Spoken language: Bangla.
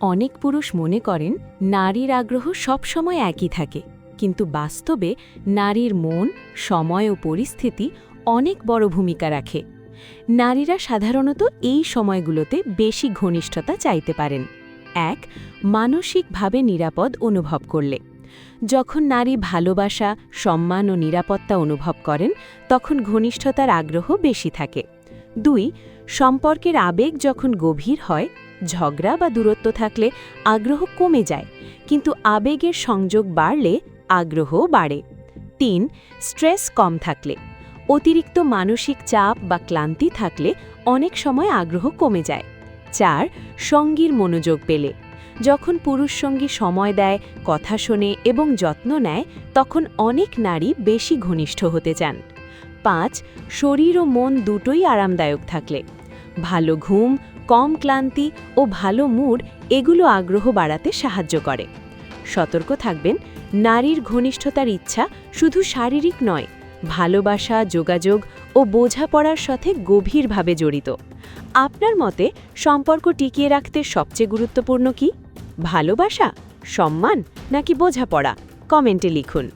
অনেক পুরুষ মনে করেন নারীর আগ্রহ সবসময় একই থাকে, কিন্তু বাস্তবে নারীর মন, সময় ও পরিস্থিতি অনেক বড় ভূমিকা রাখে। নারীরা সাধারণত এই সময়গুলোতে বেশি ঘনিষ্ঠতা চাইতে পারেন। ১. মানসিকভাবে নিরাপদ অনুভব করলে। যখন নারী ভালোবাসা, সম্মান ও নিরাপত্তা অনুভব করেন, তখন ঘনিষ্ঠতার আগ্রহ বেশি থাকে। ২. সম্পর্কের আবেগ যখন গভীর হয়, ঝগড়া বা দূরত্ব থাকলে আগ্রহ কমে যায়, কিন্তু আবেগের সংযোগ বাড়লে আগ্রহও বাড়ে। ৩. স্ট্রেস কম থাকলে। অতিরিক্ত মানসিক চাপ বা ক্লান্তি থাকলে অনেক সময় আগ্রহ কমে যায়। ৪. সঙ্গীর মনোযোগ পেলে। যখন পুরুষ সঙ্গী সময় দেয়, কথা শোনে এবং যত্ন নেয়, তখন অনেক নারী বেশি ঘনিষ্ঠ হতে চান। ৫. শরীর ও মন দুটোই আরামদায়ক থাকলে। ভালো ঘুম, কম ক্লান্তি ও ভালো মুড এগুলো আগ্রহ বাড়াতে সাহায্য করে। সতর্ক থাকবেন, নারীর ঘনিষ্ঠতার ইচ্ছা শুধু শারীরিক নয়, ভালোবাসা, যোগাযোগ ও বোঝাপড়ার সাথে গভীরভাবে জড়িত। আপনার মতে সম্পর্ক টিকিয়ে রাখতে সবচেয়ে গুরুত্বপূর্ণ কি? ভালোবাসা, সম্মান নাকি বোঝাপড়া? কমেন্টে লিখুন।